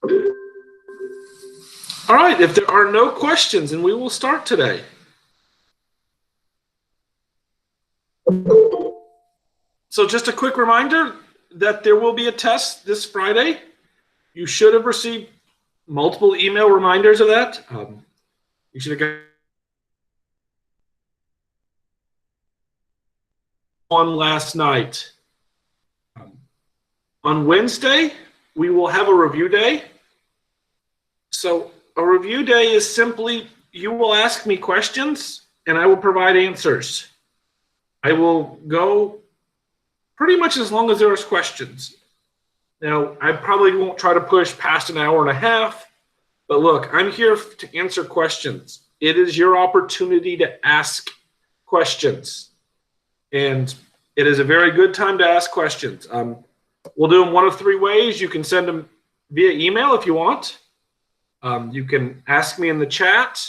All right, if there are no questions, then we will start today. So just a quick reminder that there will be a test this Friday. You should have received multiple email reminders of that. You should have got one last night. On Wednesday, we will have a review day. So a review day is simply you will ask me questions and I will provide answers. I will go pretty much as long as there is questions. Now, I probably won't try to push past an hour and a half, but look, I'm here to answer questions. It is your opportunity to ask questions. And it is a very good time to ask questions. We'll do them one of three ways. You can send them via email if you want. You can ask me in the chat,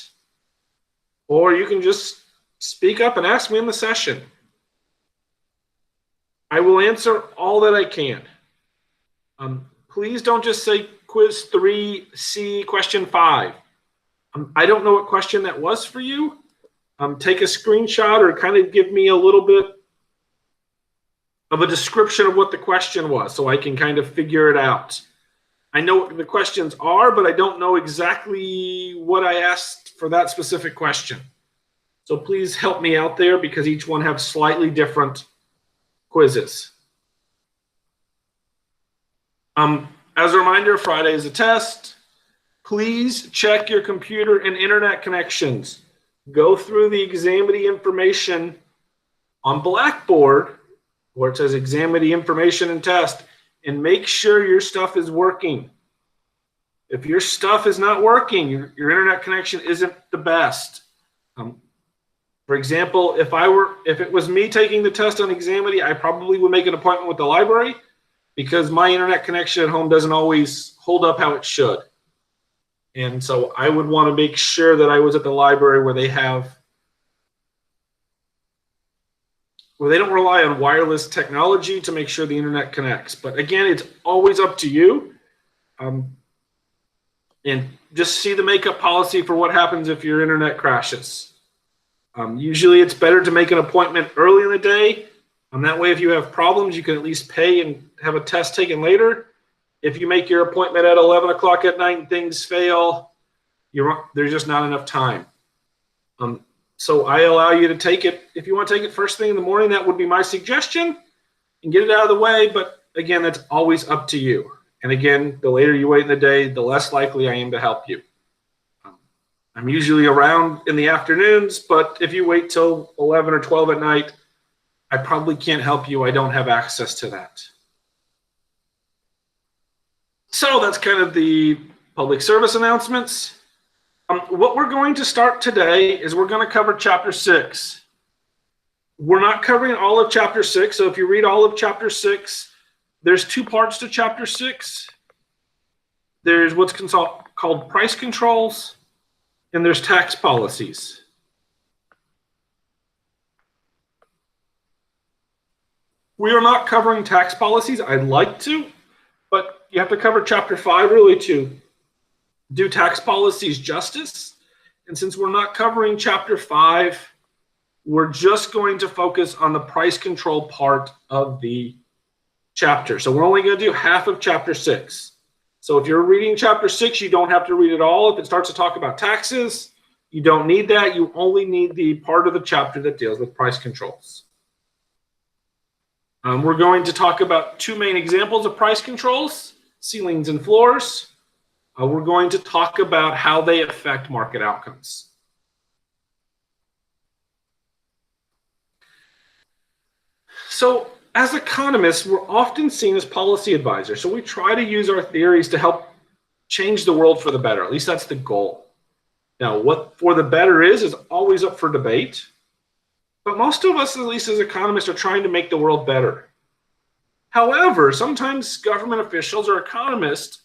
or you can just speak up and ask me in the session. I will answer all that I can. Please don't just say quiz 3C question 5. I don't know what question that was for you. Take a screenshot or kind of give me a little bit of a description of what the question was so I can kind of figure it out. I know what the questions are, but I don't know exactly what I asked for that specific question. So please help me out there because each one has slightly different quizzes. As a reminder, Friday is a test. Please check your computer and internet connections. Go through the examinee information on Blackboard where it says examinee information and test and make sure your stuff is working. If your stuff is not working, your internet connection isn't the best. For example, if it was me taking the test on examinee, I probably would make an appointment with the library because my internet connection at home doesn't always hold up how it should. And so I would want to make sure that I was at the library where they don't rely on wireless technology to make sure the internet connects. But again, it's always up to you. And just see the makeup policy for what happens if your internet crashes. Usually it's better to make an appointment early in the day. That way, if you have problems, you can at least pay and have a test taken later. If you make your appointment at 11 o'clock at night and things fail, there's just not enough time. So I allow you to take it. If you want to take it first thing in the morning, that would be my suggestion, and get it out of the way. But again, that's always up to you. And again, the later you wait in the day, the less likely I am to help you. I'm usually around in the afternoons, but if you wait till 11 or 12 at night, I probably can't help you. I don't have access to that. So that's kind of the public service announcements. What we're going to start today is we're going to cover Chapter 6. We're not covering all of Chapter 6, so if you read all of Chapter 6, there's two parts to Chapter 6. There's what's called price controls, and there's tax policies. We are not covering tax policies. I'd like to, but you have to cover Chapter 5 really to do tax policies justice. And since we're not covering Chapter 5, we're just going to focus on the price control part of the chapter. So we're only going to do half of Chapter 6. So if you're reading Chapter 6, you don't have to read it all. If it starts to talk about taxes, you don't need that. You only need the part of the chapter that deals with price controls. We're going to talk about two main examples of price controls, ceilings and floors. We're going to talk about how they affect market outcomes. So as economists, we're often seen as policy advisors. So we try to use our theories to help change the world for the better. At least that's the goal. Now, what for the better is always up for debate. But most of us, at least as economists, are trying to make the world better. However, sometimes government officials or economists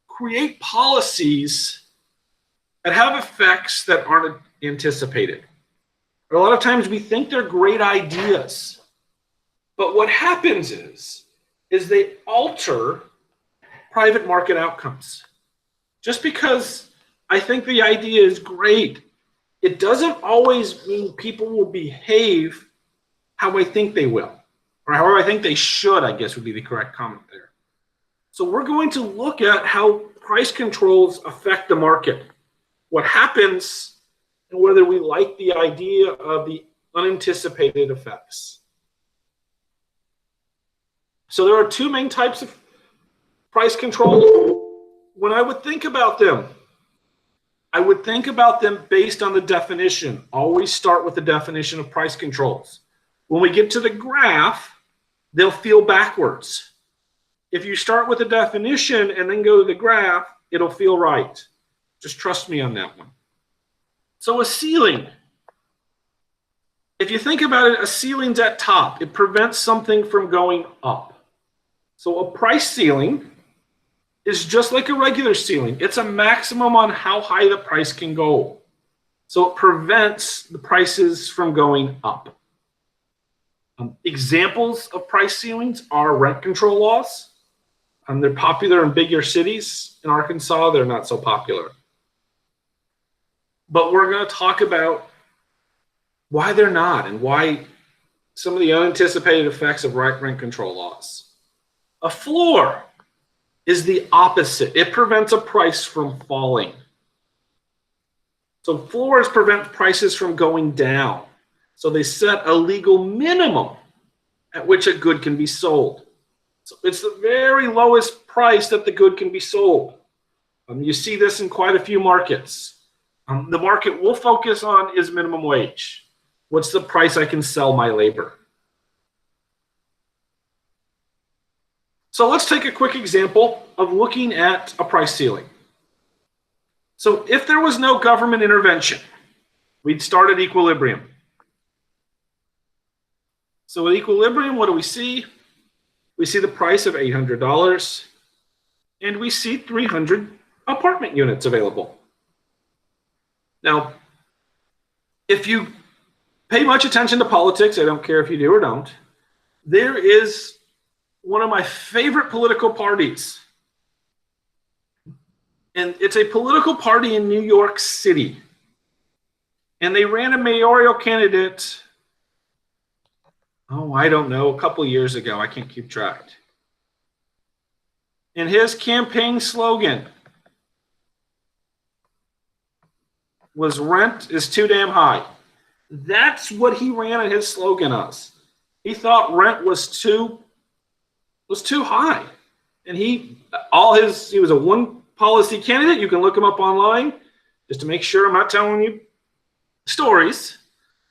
create policies that have effects that aren't anticipated. A lot of times we think they're great ideas. But what happens is they alter private market outcomes. Just because I think the idea is great, it doesn't always mean people will behave how I think they will, or how I think they should, I guess would be the correct comment there. So we're going to look at how price controls affect the market, what happens, and whether we like the idea of the unanticipated effects. So there are two main types of price control. When I would think about them, I would think about them based on the definition. Always start with the definition of price controls. When we get to the graph, they'll feel backwards. If you start with the definition and then go to the graph, it'll feel right. Just trust me on that one. So a ceiling. If you think about it, a ceiling's at top. It prevents something from going up. So a price ceiling is just like a regular ceiling. It's a maximum on how high the price can go. So it prevents the prices from going up. Examples of price ceilings are rent control laws. They're popular in bigger cities. In Arkansas, they're not so popular. But we're going to talk about why they're not and why some of the unanticipated effects of rent control laws. A floor is the opposite. It prevents a price from falling. So floors prevent prices from going down. So they set a legal minimum at which a good can be sold. So it's the very lowest price that the good can be sold. You see this in quite a few markets. The market we'll focus on is minimum wage. What's the price I can sell my labor? So let's take a quick example of looking at a price ceiling. So if there was no government intervention, we'd start at equilibrium. So at equilibrium, what do we see? We see the price of $800, and we see 300 apartment units available. Now, if you pay much attention to politics, I don't care if you do or don't, there is one of my favorite political parties. And it's a political party in New York City. And they ran a mayoral candidate, I don't know, a couple years ago. I can't keep track. And his campaign slogan was "Rent is too damn high." That's what he ran his slogan as. He thought rent was too high. And he was a one policy candidate. You can look him up online just to make sure I'm not telling you stories.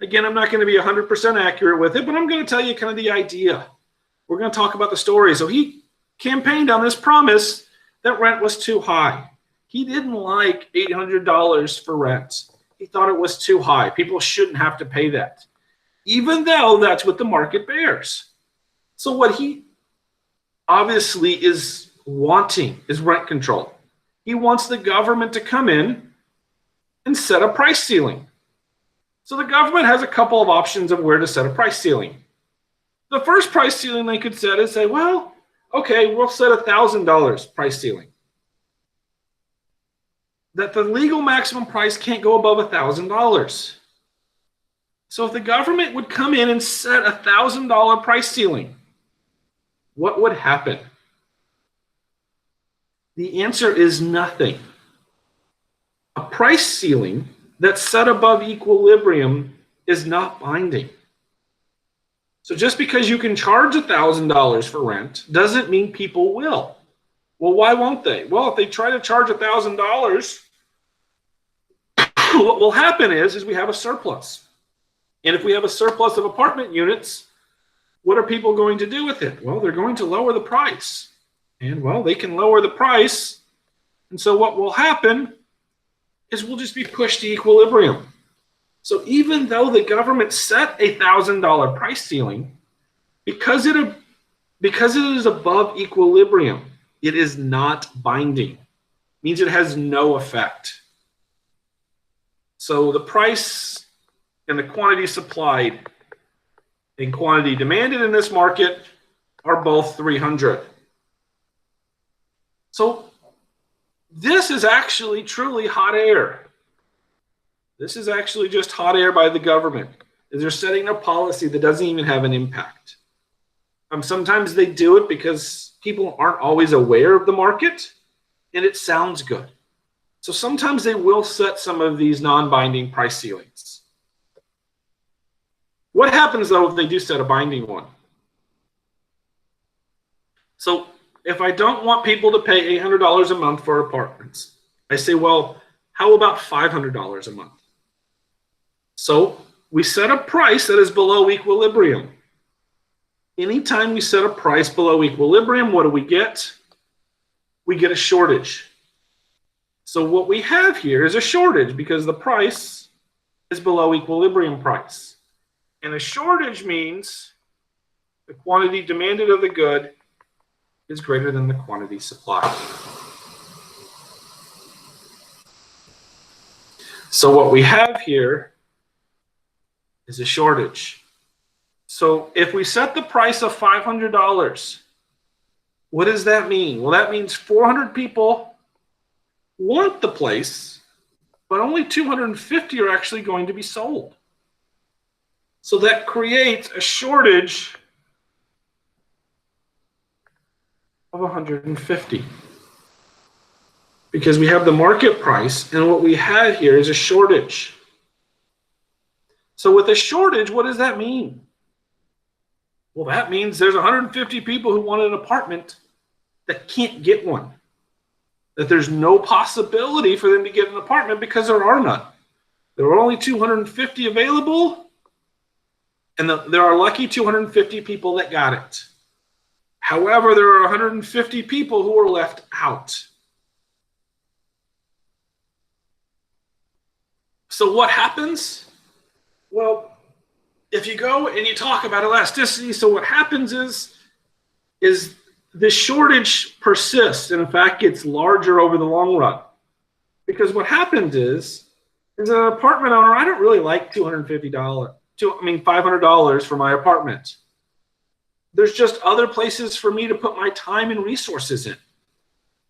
Again, I'm not going to be 100% accurate with it, but I'm going to tell you kind of the idea. We're going to talk about the story. So he campaigned on this promise that rent was too high. He didn't like $800 for rent. He thought it was too high. People shouldn't have to pay that, even though that's what the market bears. So what he obviously is wanting is rent control. He wants the government to come in and set a price ceiling. So the government has a couple of options of where to set a price ceiling. The first price ceiling they could set is say, well, okay, we'll set $1,000 price ceiling. That the legal maximum price can't go above $1,000. So if the government would come in and set $1,000 price ceiling, what would happen? The answer is nothing. A price ceiling that's set above equilibrium is not binding. So just because you can charge $1,000 for rent doesn't mean people will. Well, why won't they? Well, if they try to charge $1,000, what will happen is we have a surplus. And if we have a surplus of apartment units, what are people going to do with it? Well, they're going to lower the price. And, well, they can lower the price. And so what will happen is we'll just be pushed to equilibrium. So even though the government set a $1,000 price ceiling, because it is above equilibrium, it is not binding. It means it has no effect. So the price and the quantity supplied and quantity demanded in this market are both 300. So this is actually truly hot air. This is actually just hot air by the government. They're setting a policy that doesn't even have an impact. Sometimes they do it because people aren't always aware of the market and it sounds good. So sometimes they will set some of these non-binding price ceilings. What happens though if they do set a binding one? So if I don't want people to pay $800 a month for apartments, I say, well, how about $500 a month? So we set a price that is below equilibrium. Anytime we set a price below equilibrium, what do we get? We get a shortage. So what we have here is a shortage because the price is below equilibrium price. And a shortage means the quantity demanded of the good is greater than the quantity supplied. So what we have here is a shortage. So if we set the price of $500, what does that mean? Well, that means 400 people want the place, but only 250 are actually going to be sold. So that creates a shortage of 150 because we have the market price and what we have here is a shortage. So with a shortage, what does that mean? Well, that means there's 150 people who want an apartment that can't get one. That there's no possibility for them to get an apartment because there are none. There are only 250 available, and there are lucky 250 people that got it. However, there are 150 people who are left out. So what happens? Well, if you go and you talk about elasticity, so what happens is the shortage persists and in fact gets larger over the long run. Because what happens is as an apartment owner, I don't really like $500 for my apartment. There's just other places for me to put my time and resources in.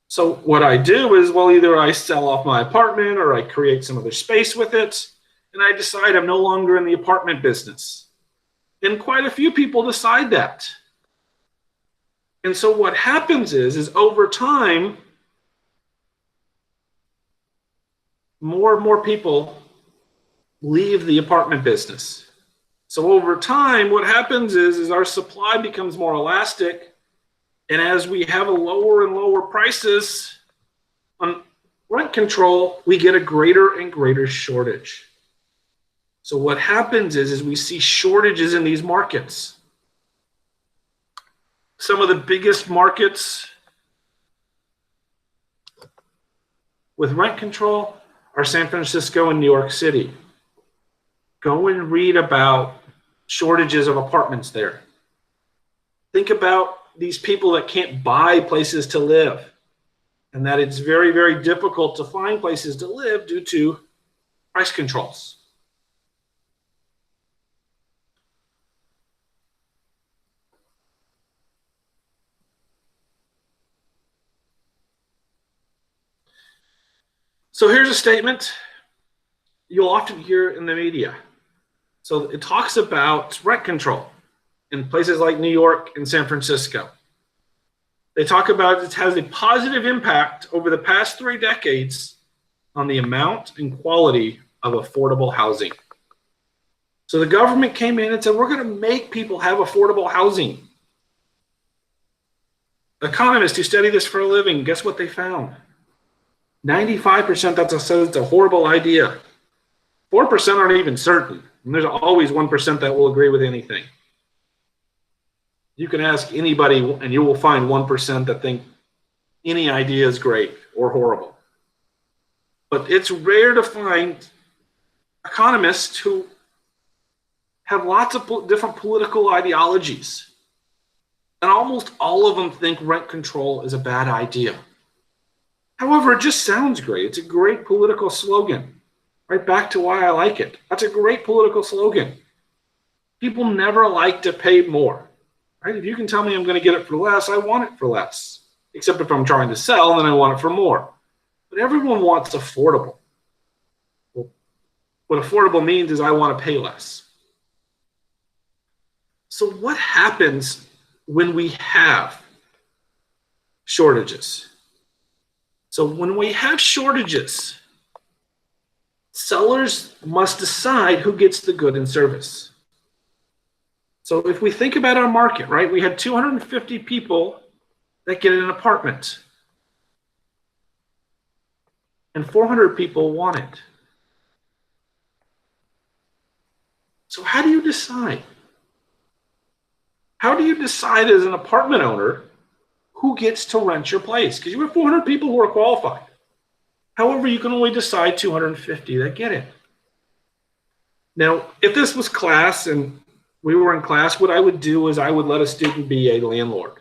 So what I do is, well, either I sell off my apartment or I create some other space with it, and I decide I'm no longer in the apartment business. And quite a few people decide that. And so what happens is over time, more and more people leave the apartment business. So over time, what happens is our supply becomes more elastic. And as we have a lower and lower prices on rent control, we get a greater and greater shortage. So what happens is we see shortages in these markets. Some of the biggest markets with rent control are San Francisco and New York City. Go and read about shortages of apartments there. Think about these people that can't buy places to live and that it's very, very difficult to find places to live due to price controls. So here's a statement you'll often hear in the media. So it talks about rent control in places like New York and San Francisco. They talk about it has a positive impact over the past 3 decades on the amount and quality of affordable housing. So the government came in and said, we're going to make people have affordable housing. Economists who study this for a living, guess what they found? 95% that says it's a horrible idea. 4% aren't even certain. And there's always 1% that will agree with anything. You can ask anybody and you will find 1% that think any idea is great or horrible. But it's rare to find economists who have lots of different political ideologies. And almost all of them think rent control is a bad idea. However, it just sounds great. It's a great political slogan. Right back to why I like it. That's a great political slogan. People never like to pay more. Right? If you can tell me I'm going to get it for less, I want it for less. except if I'm trying to sell, then I want it for more. But everyone wants affordable. Well, what affordable means is I want to pay less. So what happens when we have shortages? So when we have shortages, sellers must decide who gets the good and service. So if we think about our market, right, we had 250 people that get an apartment, and 400 people want it. So how do you decide? How do you decide as an apartment owner who gets to rent your place? Because you have 400 people who are qualified. However, you can only decide 250 that get it. Now, if this was class and we were in class, what I would do is I would let a student be a landlord.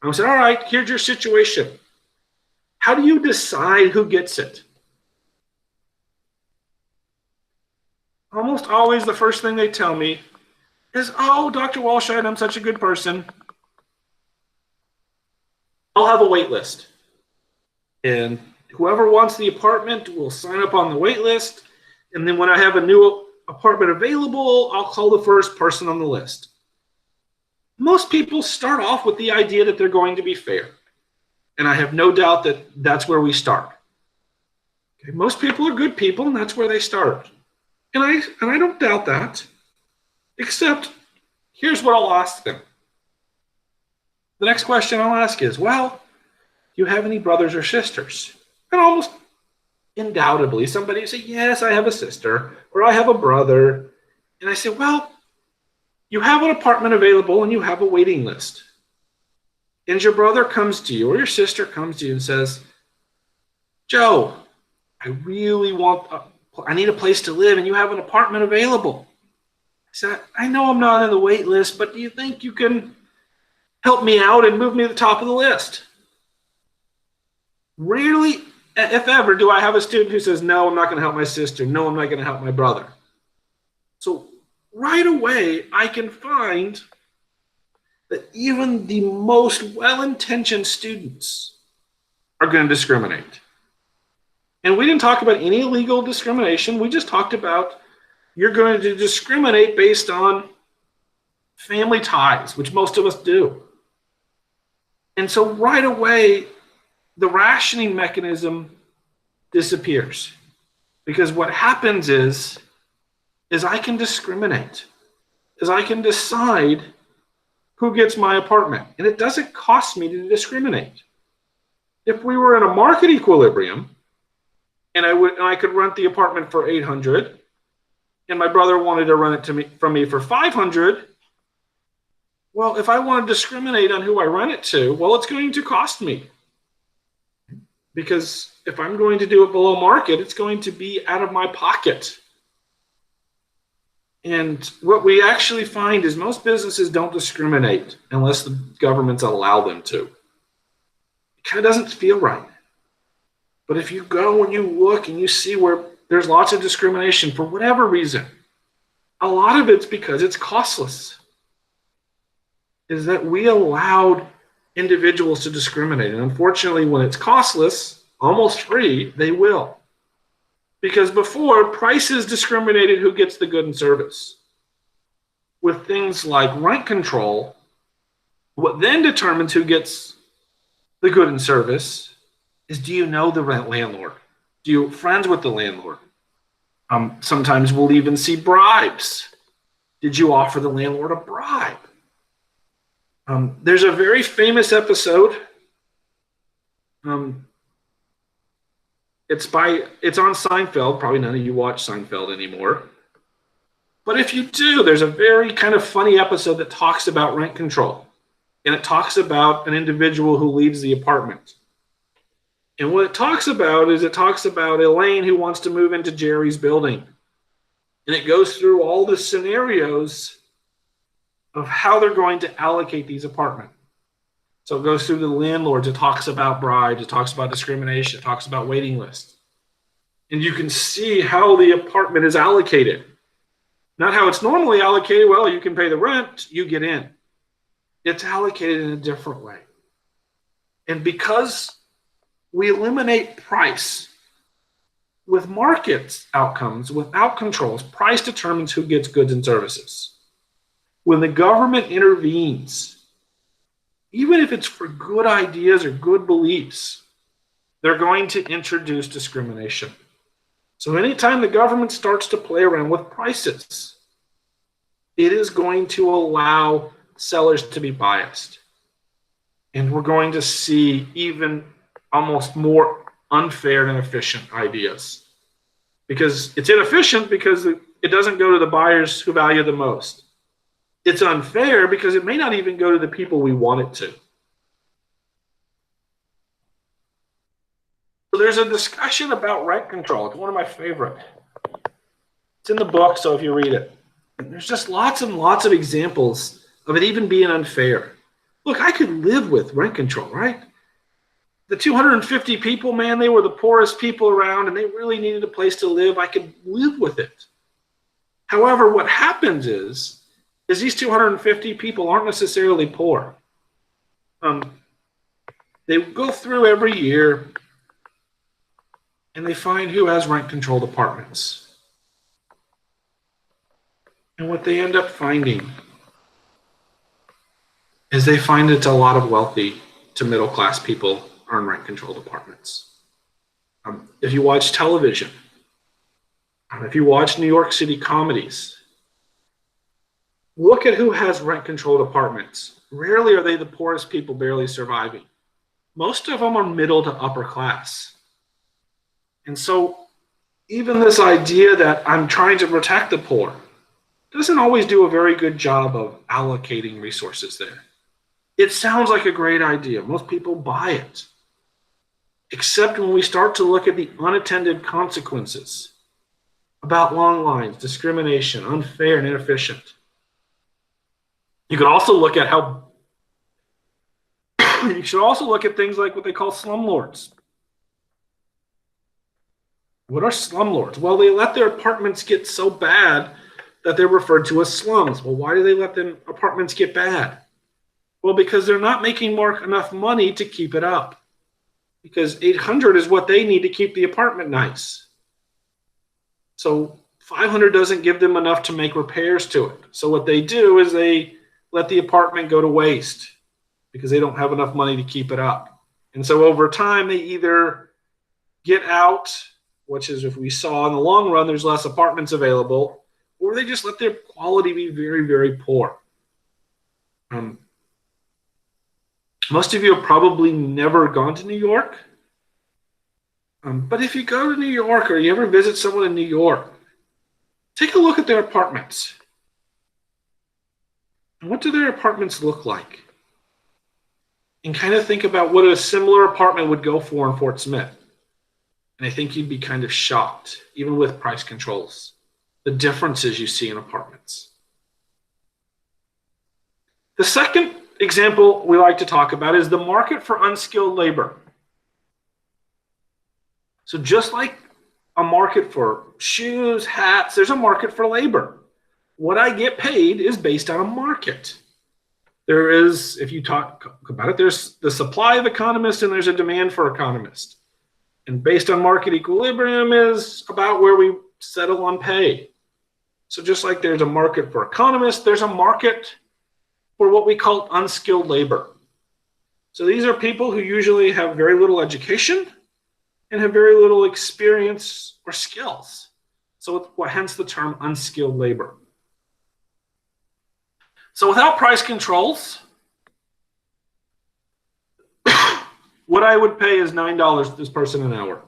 I would say, all right, here's your situation. How do you decide who gets it? Almost always the first thing they tell me is, oh, Dr. Walshite, I'm such a good person. I'll have a wait list. And whoever wants the apartment will sign up on the wait list. And then when I have a new apartment available, I'll call the first person on the list. Most people start off with the idea that they're going to be fair. And I have no doubt that that's where we start. Okay, most people are good people, and that's where they start. And I don't doubt that. Except, here's what I'll ask them. The next question I'll ask is, well, do you have any brothers or sisters? And almost undoubtedly, somebody will say, yes, I have a sister, or I have a brother. And I say, well, you have an apartment available and you have a waiting list. And your brother comes to you or your sister comes to you and says, Joe, I really I need a place to live and you have an apartment available. I said, I know I'm not on the wait list, but do you think you can help me out and move me to the top of the list? Rarely, if ever, do I have a student who says, no, I'm not going to help my sister. No, I'm not going to help my brother. So right away, I can find that even the most well-intentioned students are going to discriminate. And we didn't talk about any legal discrimination. We just talked about you're going to discriminate based on family ties, which most of us do. And so right away, the rationing mechanism disappears. Because what happens is I can discriminate, is I can decide who gets my apartment. And it doesn't cost me to discriminate. If we were in a market equilibrium and I could rent the apartment for $800 and my brother wanted to rent it from me for $500, well, if I want to discriminate on who I rent it to, well, it's going to cost me. Because if I'm going to do it below market, it's going to be out of my pocket. And what we actually find is most businesses don't discriminate unless the governments allow them to. It kind of doesn't feel right. But if you go and you look and you see where there's lots of discrimination for whatever reason, a lot of it's because it's costless. Is that we allowed individuals to discriminate. And unfortunately, when it's costless, almost free, they will. Because before, prices discriminated who gets the good and service. With things like rent control, what then determines who gets the good and service is, do you know the landlord? Do you friends with the landlord? Sometimes we'll even see bribes. Did you offer the landlord a bribe? There's a very famous episode. It's on Seinfeld. Probably none of you watch Seinfeld anymore. But if you do, there's a very kind of funny episode that talks about rent control. And it talks about an individual who leaves the apartment. And what it talks about is Elaine who wants to move into Jerry's building. And it goes through all the scenarios of how they're going to allocate these apartments. So it goes through the landlords. It talks about bribes. It talks about discrimination. It talks about waiting lists. And you can see how the apartment is allocated. Not how it's normally allocated. Well, you can pay the rent, you get in. It's allocated in a different way. And because we eliminate price with market outcomes, without controls, price determines who gets goods and services. When the government intervenes, even if it's for good ideas or good beliefs, they're going to introduce discrimination. So anytime the government starts to play around with prices, it is going to allow sellers to be biased. And we're going to see even almost more unfair and inefficient ideas. Because it's inefficient because it doesn't go to the buyers who value the most. It's unfair because it may not even go to the people we want it to. So there's a discussion about rent control. It's one of my favorite. It's in the book, so if you read it. And there's just lots and lots of examples of it even being unfair. Look, I could live with rent control, right? The 250 people, man, they were the poorest people around and they really needed a place to live. I could live with it. However, what happens is these 250 people aren't necessarily poor. They go through every year and they find who has rent-controlled apartments. And what they end up finding is they find it's a lot of wealthy to middle-class people earn rent-controlled apartments. If you watch television, if you watch New York City comedies, look at who has rent-controlled apartments. Rarely are they the poorest people barely surviving. Most of them are middle to upper class. And so even this idea that I'm trying to protect the poor doesn't always do a very good job of allocating resources there. It sounds like a great idea. Most people buy it. Except when we start to look at the unattended consequences about long lines, discrimination, unfair and inefficient. You could also look at you should also look at things like what they call slumlords. What are slumlords? Well, they let their apartments get so bad that they're referred to as slums. Well, why do they let their apartments get bad? Well, because they're not making enough money to keep it up. Because $800 is what they need to keep the apartment nice. So $500 doesn't give them enough to make repairs to it. So what they do is they let the apartment go to waste because they don't have enough money to keep it up. And so over time, they either get out, which is if we saw in the long run, there's less apartments available, or they just let their quality be very, very poor. Most of you have probably never gone to New York. But if you go to New York or you ever visit someone in New York, take a look at their apartments. And what do their apartments look like? And kind of think about what a similar apartment would go for in Fort Smith. And I think you'd be kind of shocked, even with price controls, the differences you see in apartments. The second example we like to talk about is the market for unskilled labor. So just like a market for shoes, hats, there's a market for labor. What I get paid is based on a market. There is, if you talk about it, there's the supply of economists and there's a demand for economists. And based on market equilibrium is about where we settle on pay. So just like there's a market for economists, there's a market for what we call unskilled labor. So these are people who usually have very little education and have very little experience or skills. So hence the term unskilled labor. So without price controls, what I would pay is $9 to this person an hour,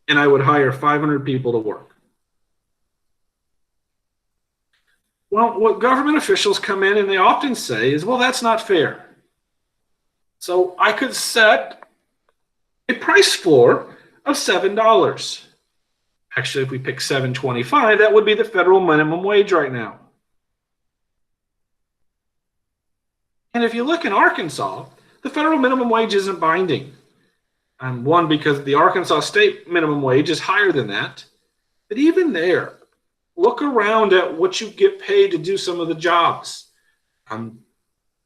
and I would hire 500 people to work. Well, what government officials come in and they often say is, well, that's not fair. So I could set a price floor of $7. Actually, if we pick $7.25, that would be the federal minimum wage right now. And if you look in Arkansas, the federal minimum wage isn't binding. One, because the Arkansas state minimum wage is higher than that. But even there, look around at what you get paid to do some of the jobs.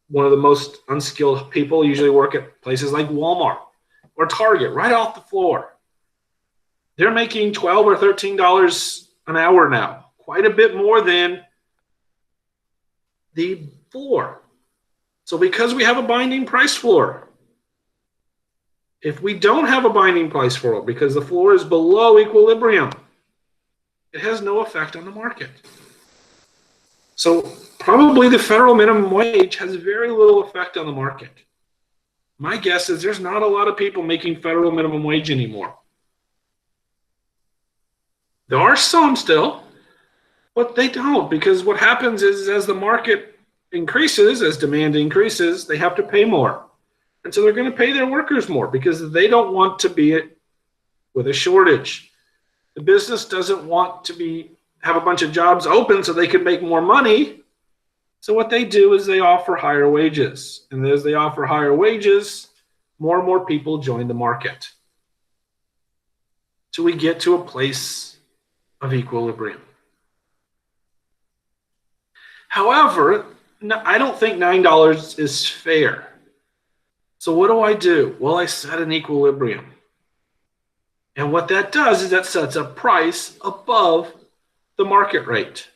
one of the most unskilled people usually work at places like Walmart or Target, right off the floor. They're making $12 or $13 an hour now, quite a bit more than the floor. So because we have a binding price floor, if we don't have a binding price floor because the floor is below equilibrium, it has no effect on the market. So probably the federal minimum wage has very little effect on the market. My guess is there's not a lot of people making federal minimum wage anymore. There are some still, but they don't, because what happens is as the market increases, as demand increases, they have to pay more. And so they're going to pay their workers more because they don't want to be with a shortage. The business doesn't want to have a bunch of jobs open so they can make more money. So what they do is they offer higher wages. And as they offer higher wages, more and more people join the market. So we get to a place of equilibrium. However, I don't think $9 is fair. So what do? Well, I set an equilibrium. And what that does is that sets a price above the market rate.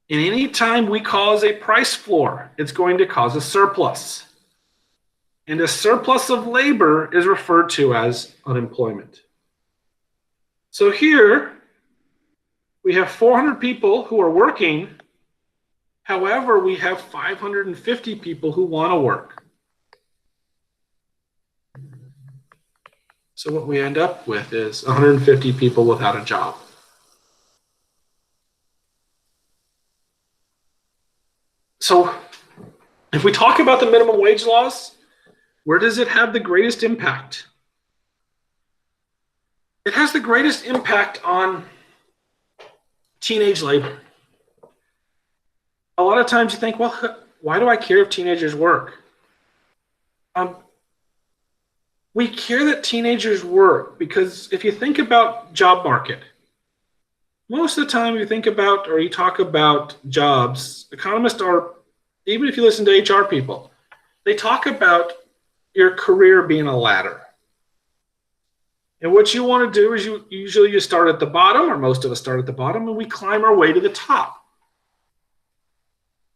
And any time we cause a price floor, it's going to cause a surplus. And a surplus of labor is referred to as unemployment. So here, we have 400 people who are working. However, we have 550 people who want to work. So what we end up with is 150 people without a job. So if we talk about the minimum wage laws, where does it have the greatest impact? It has the greatest impact on teenage labor. A lot of times you think, well, why do I care if teenagers work? We care that teenagers work because if you think about job market, most of the time you think about or you talk about jobs, economists are, even if you listen to HR people, they talk about your career being a ladder. And what you want to do is you start at the bottom, or most of us start at the bottom, and we climb our way to the top.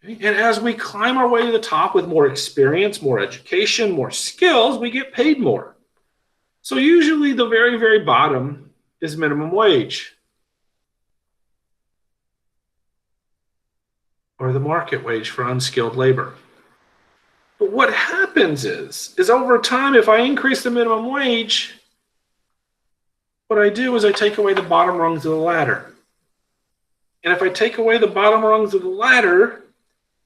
Okay? And as we climb our way to the top with more experience, more education, more skills, we get paid more. So usually the very, very bottom is minimum wage, or the market wage for unskilled labor. But what happens is over time, if I increase the minimum wage, what I do is I take away the bottom rungs of the ladder. And if I take away the bottom rungs of the ladder,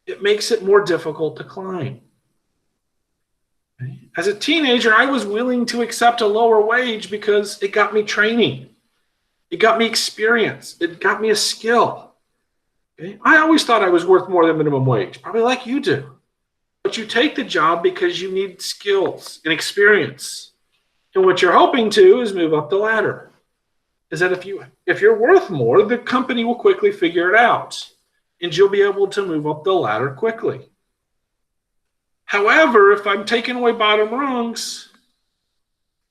it makes it more difficult to climb. As a teenager, I was willing to accept a lower wage because it got me training. It got me experience. It got me a skill. Okay? I always thought I was worth more than minimum wage, probably like you do. But you take the job because you need skills and experience. And what you're hoping to is move up the ladder. Is that if you're worth more, the company will quickly figure it out. And you'll be able to move up the ladder quickly. However, if I'm taking away bottom rungs,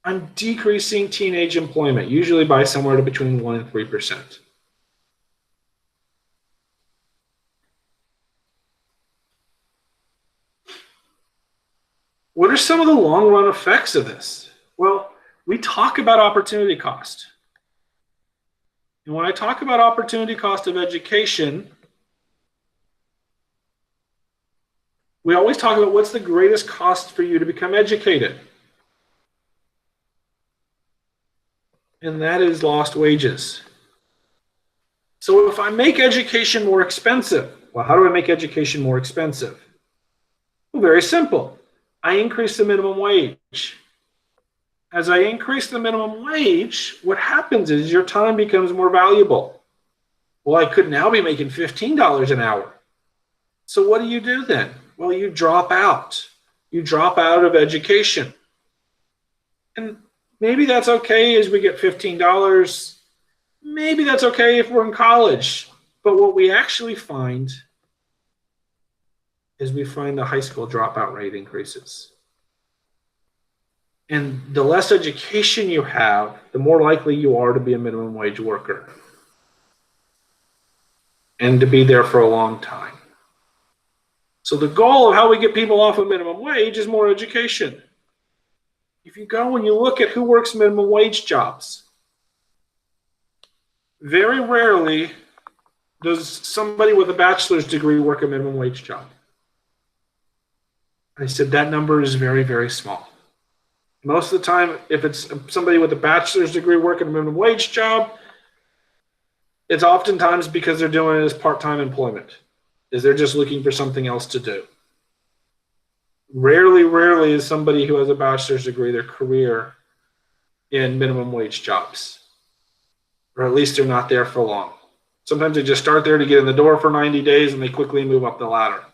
I'm decreasing teenage employment, usually by somewhere between 1% and 3%. What are some of the long-run effects of this? Well, we talk about opportunity cost. And when I talk about opportunity cost of education, we always talk about what's the greatest cost for you to become educated. And that is lost wages. So if I make education more expensive, well, how do I make education more expensive? Well, very simple. I increase the minimum wage. As I increase the minimum wage, what happens is your time becomes more valuable. Well, I could now be making $15 an hour. So what do you do then? Well, you drop out. You drop out of education. And maybe that's okay as we get $15. Maybe that's okay if we're in college. But what we actually find is we find the high school dropout rate increases. And the less education you have, the more likely you are to be a minimum wage worker and to be there for a long time. So the goal of how we get people off of minimum wage is more education. If you go and you look at who works minimum wage jobs, very rarely does somebody with a bachelor's degree work a minimum wage job. I said that number is very, very small. Most of the time, if it's somebody with a bachelor's degree working a minimum wage job, it's oftentimes because they're doing it as part-time employment, is they're just looking for something else to do. Rarely is somebody who has a bachelor's degree their career in minimum wage jobs, or at least they're not there for long. Sometimes they just start there to get in the door for 90 days and they quickly move up the ladder.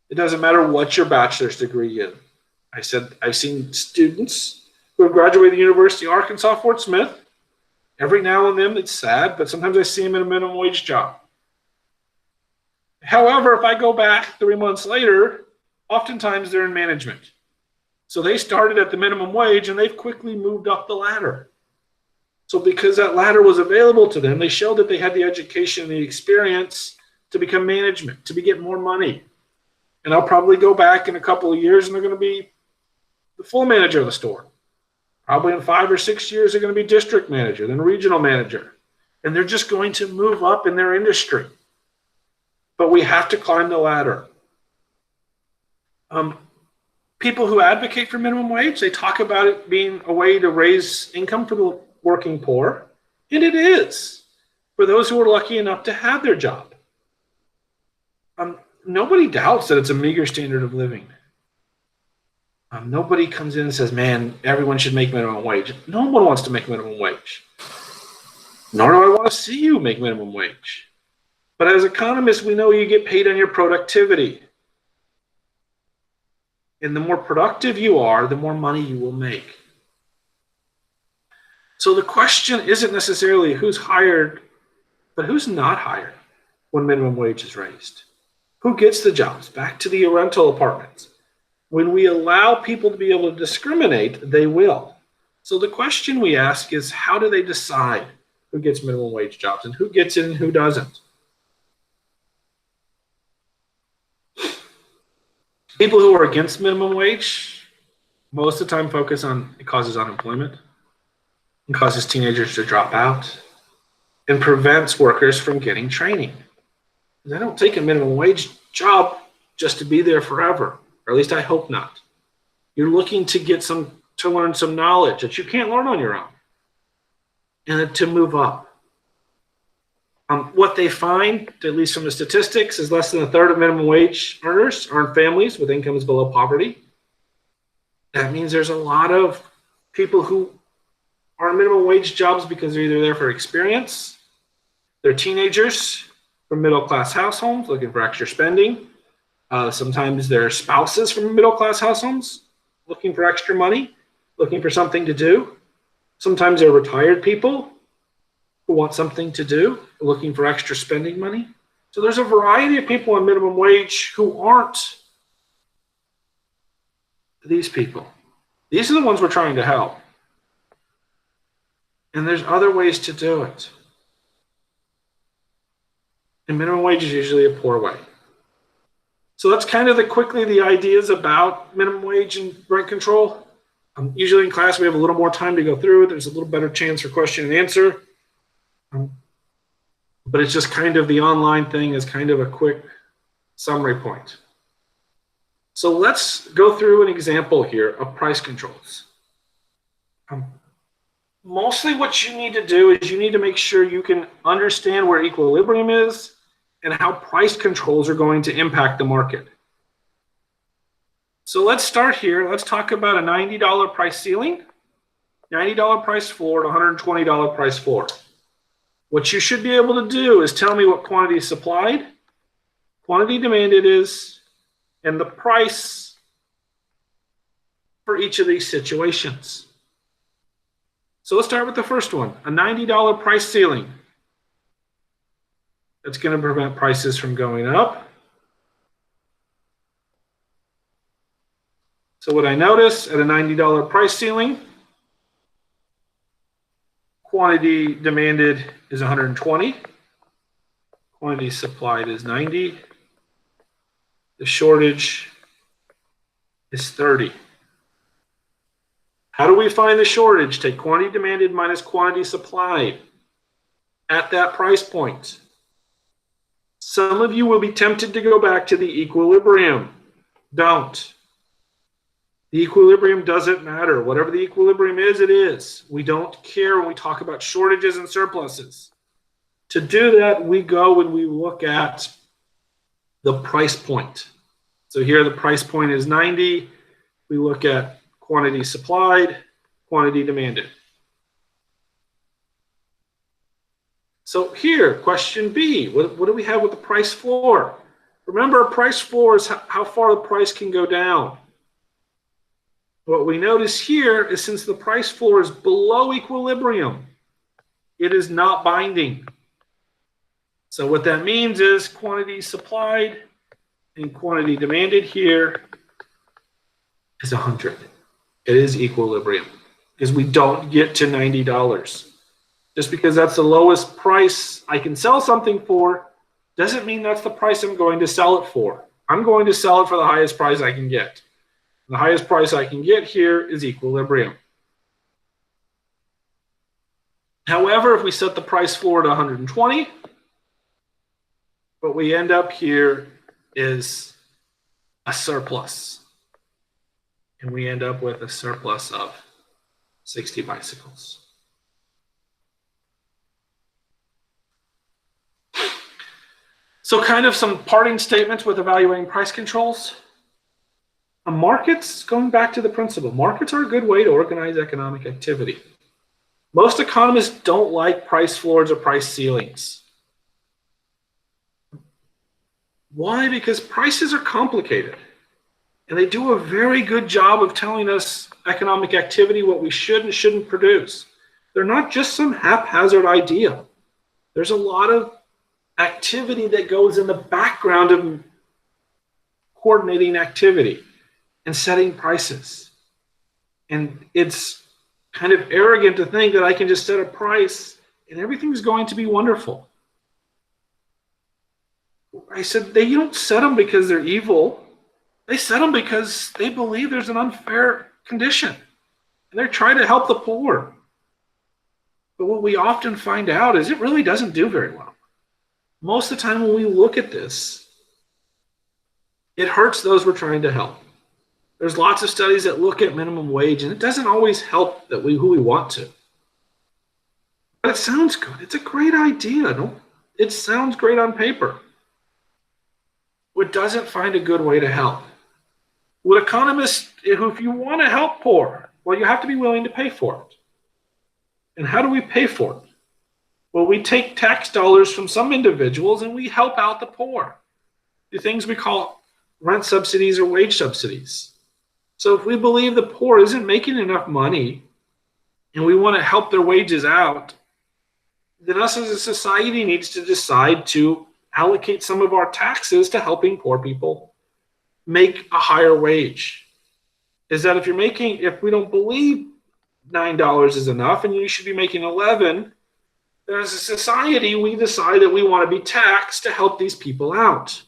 It doesn't matter what your bachelor's degree is. I said, I've seen students who have graduated the University of Arkansas, Fort Smith. Every now and then, it's sad, but sometimes I see them in a minimum wage job. However, if I go back 3 months later, oftentimes they're in management. So they started at the minimum wage and they've quickly moved up the ladder. So because that ladder was available to them, they showed that they had the education and the experience to become management, to get more money. And I'll probably go back in a couple of years and they're going to be the full manager of the store. Probably in 5 or 6 years, they're going to be district manager, then regional manager. And they're just going to move up in their industry. But we have to climb the ladder. People who advocate for minimum wage, they talk about it being a way to raise income for the working poor. And it is, for those who are lucky enough to have their job. Nobody doubts that it's a meager standard of living. Nobody comes in and says, man, everyone should make minimum wage. No one wants to make minimum wage. Nor do I want to see you make minimum wage. But as economists, we know you get paid on your productivity. And the more productive you are, the more money you will make. So the question isn't necessarily who's hired, but who's not hired when minimum wage is raised. Who gets the jobs? Back to the rental apartments. When we allow people to be able to discriminate, they will. So the question we ask is, how do they decide who gets minimum wage jobs and who gets it and who doesn't? People who are against minimum wage, most of the time focus on it causes unemployment, it causes teenagers to drop out, and prevents workers from getting training. They don't take a minimum wage job just to be there forever, or at least I hope not. You're looking to learn some knowledge that you can't learn on your own, and to move up. What they find, at least from the statistics, is less than a third of minimum wage earners are in families with incomes below poverty. That means there's a lot of people who are in minimum wage jobs because they're either there for experience, they're teenagers from middle-class households looking for extra spending. Sometimes they're spouses from middle-class households looking for extra money, looking for something to do. Sometimes they're retired people who want something to do, looking for extra spending money. So there's a variety of people on minimum wage who aren't these people. These are the ones we're trying to help. And there's other ways to do it. And minimum wage is usually a poor way. So that's kind of the ideas about minimum wage and rent control. Usually in class we have a little more time to go through it. There's a little better chance for question and answer. But it's just kind of the online thing is kind of a quick summary point. So let's go through an example here of price controls. Mostly what you need to do is you need to make sure you can understand where equilibrium is and how price controls are going to impact the market. So let's start here. Let's talk about a $90 price ceiling, $90 price floor, and $120 price floor. What you should be able to do is tell me what quantity is supplied, quantity demanded is, and the price for each of these situations. So let's start with the first one, a $90 price ceiling. That's going to prevent prices from going up. So what I notice at a $90 price ceiling, quantity demanded is 120. Quantity supplied is 90. The shortage is 30. How do we find the shortage? Take quantity demanded minus quantity supplied at that price point. Some of you will be tempted to go back to the equilibrium. Don't. The equilibrium doesn't matter. Whatever the equilibrium is, it is. We don't care when we talk about shortages and surpluses. To do that, we go and we look at the price point. So here the price point is 90. We look at quantity supplied, quantity demanded. So here, question B, what do we have with the price floor? Remember, a price floor is how far the price can go down. What we notice here is since the price floor is below equilibrium, it is not binding. So what that means is quantity supplied and quantity demanded here is 100. It is equilibrium because we don't get to $90. Just because that's the lowest price I can sell something for doesn't mean that's the price I'm going to sell it for. I'm going to sell it for the highest price I can get. The highest price I can get here is equilibrium. However, if we set the price floor to 120, what we end up here is a surplus. And we end up with a surplus of 60 bicycles. So kind of some parting statements with evaluating price controls. Markets, going back to the principle, markets are a good way to organize economic activity. Most economists don't like price floors or price ceilings. Why? Because prices are complicated. And they do a very good job of telling us economic activity, what we should and shouldn't produce. They're not just some haphazard idea. There's a lot of activity that goes in the background of coordinating activity and setting prices. And it's kind of arrogant to think that I can just set a price and everything's going to be wonderful. I said they don't set them because they're evil. They set them because they believe there's an unfair condition. And they're trying to help the poor. But what we often find out is it really doesn't do very well. Most of the time when we look at this, it hurts those we're trying to help. There's lots of studies that look at minimum wage, and it doesn't always help that who we want to. But it sounds good. It's a great idea. It sounds great on paper. It doesn't find a good way to help. With economists, if you want to help poor, well, you have to be willing to pay for it. And how do we pay for it? Well, we take tax dollars from some individuals and we help out the poor. The things we call rent subsidies or wage subsidies. So if we believe the poor isn't making enough money and we want to help their wages out, then us as a society needs to decide to allocate some of our taxes to helping poor people make a higher wage. Is that if we don't believe $9 is enough and you should be making 11, then as a society, we decide that we want to be taxed to help these people out.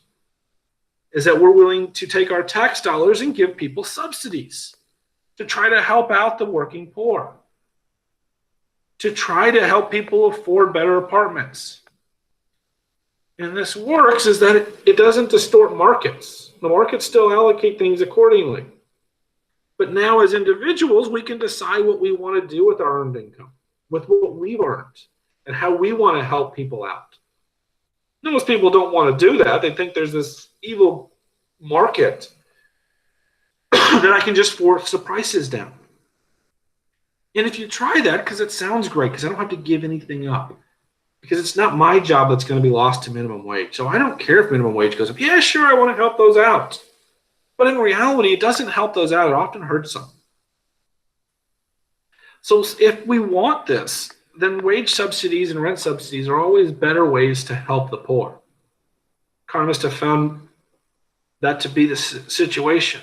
Is that we're willing to take our tax dollars and give people subsidies to try to help out the working poor, to try to help people afford better apartments. And this works is that it doesn't distort markets. The markets still allocate things accordingly. But now as individuals, we can decide what we want to do with our earned income, with what we've earned, and how we want to help people out. Most people don't want to do that. They think there's this evil market that I can just force the prices down. And if you try that, because it sounds great, because I don't have to give anything up, because it's not my job that's going to be lost to minimum wage. So I don't care if minimum wage goes up. Yeah, sure, I want to help those out. But in reality, it doesn't help those out. It often hurts them. So if we want this, then wage subsidies and rent subsidies are always better ways to help the poor. Economists have found that to be the situation.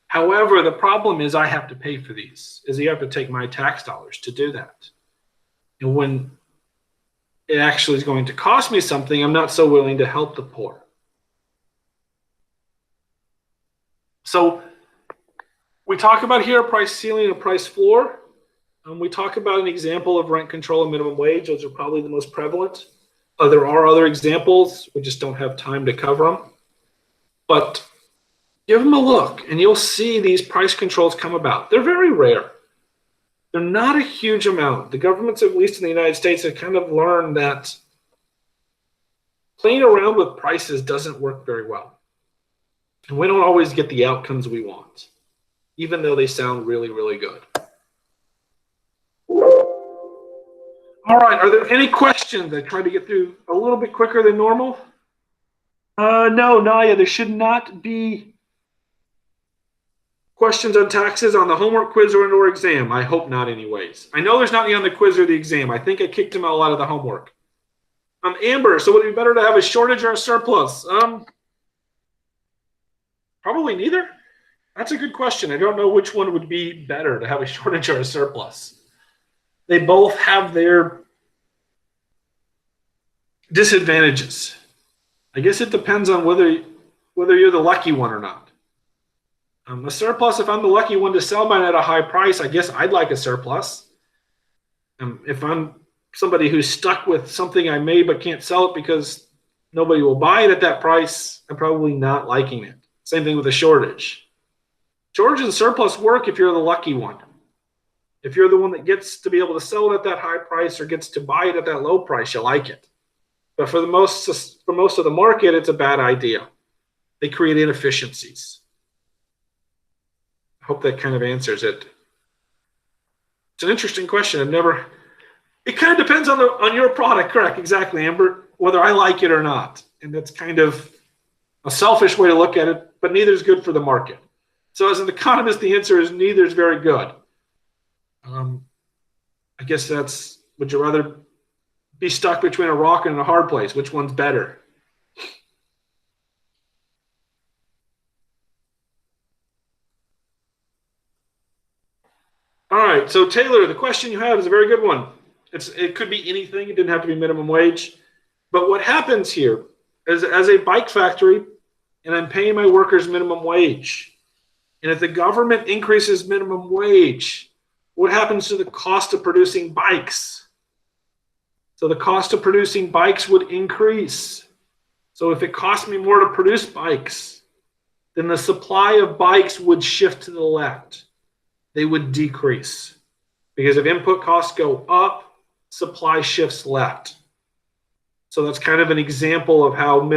However, the problem is I have to pay for these, is you have to take my tax dollars to do that. And when it actually is going to cost me something, I'm not so willing to help the poor. So we talk about here a price ceiling and a price floor. We talk about an example of rent control and minimum wage. Those are probably the most prevalent. There are other examples. We just don't have time to cover them. But give them a look, and you'll see these price controls come about. They're very rare. They're not a huge amount. The governments, at least in the United States, have kind of learned that playing around with prices doesn't work very well. And we don't always get the outcomes we want, even though they sound really, really good. All right, are there any questions? I tried to get through a little bit quicker than normal. No, Naya, there should not be questions on taxes on the homework quiz or exam. I hope not anyways. I know there's not any on the quiz or the exam. I think I kicked them out of the homework. Amber, so would it be better to have a shortage or a surplus? Probably neither. That's a good question. I don't know which one would be better, to have a shortage or a surplus. They both have their disadvantages. I guess it depends on whether you're the lucky one or not. A surplus, if I'm the lucky one to sell mine at a high price, I guess I'd like a surplus. If I'm somebody who's stuck with something I made but can't sell it because nobody will buy it at that price, I'm probably not liking it. Same thing with a shortage. Shortage and surplus work if you're the lucky one. If you're the one that gets to be able to sell it at that high price or gets to buy it at that low price, you like it. But for most of the market, it's a bad idea. They create inefficiencies. I hope that kind of answers it. It's an interesting question. It kind of depends on your product, correct? Exactly, Amber, whether I like it or not. And that's kind of a selfish way to look at it, but neither is good for the market. So as an economist, the answer is neither is very good. I guess would you rather be stuck between a rock and a hard place? Which one's better? All right, so Taylor, the question you have is a very good one. It could be anything. It didn't have to be minimum wage. But what happens here is, as a bike factory, and I'm paying my workers minimum wage, and if the government increases minimum wage, what happens to the cost of producing bikes? So the cost of producing bikes would increase. So if it costs me more to produce bikes, then the supply of bikes would shift to the left. They would decrease. Because if input costs go up, supply shifts left. So that's kind of an example of how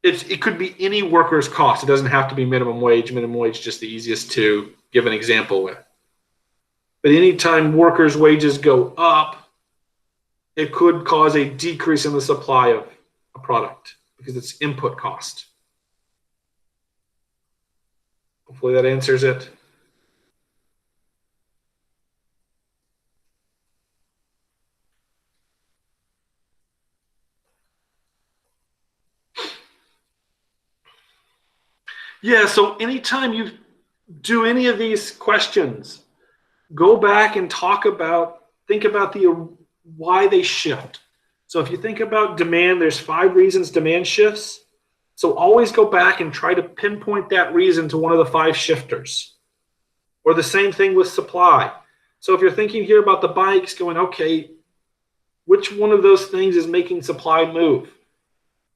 it could be any worker's cost. It doesn't have to be minimum wage. Minimum wage is just the easiest to give an example with. But anytime workers' wages go up, it could cause a decrease in the supply of a product because it's input cost. Hopefully that answers it. Yeah, so anytime you do any of these questions, go back and think about why they shift. So if you think about demand, there's 5 reasons demand shifts. So always go back and try to pinpoint that reason to one of the 5 shifters. Or the same thing with supply. So if you're thinking here about the bikes, going, okay, which one of those things is making supply move?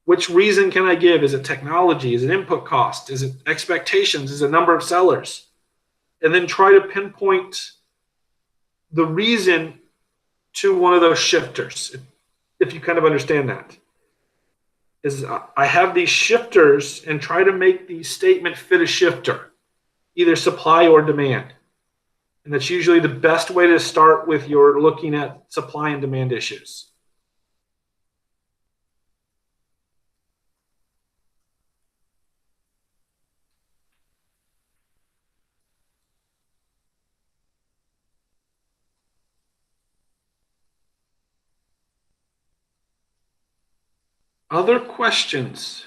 Which reason can I give? Is it technology? Is it input cost? Is it expectations? Is it number of sellers? And then try to pinpoint the reason to one of those shifters, if you kind of understand that. I have these shifters and try to make the statement fit a shifter, either supply or demand. And that's usually the best way to start with your looking at supply and demand issues. Other questions?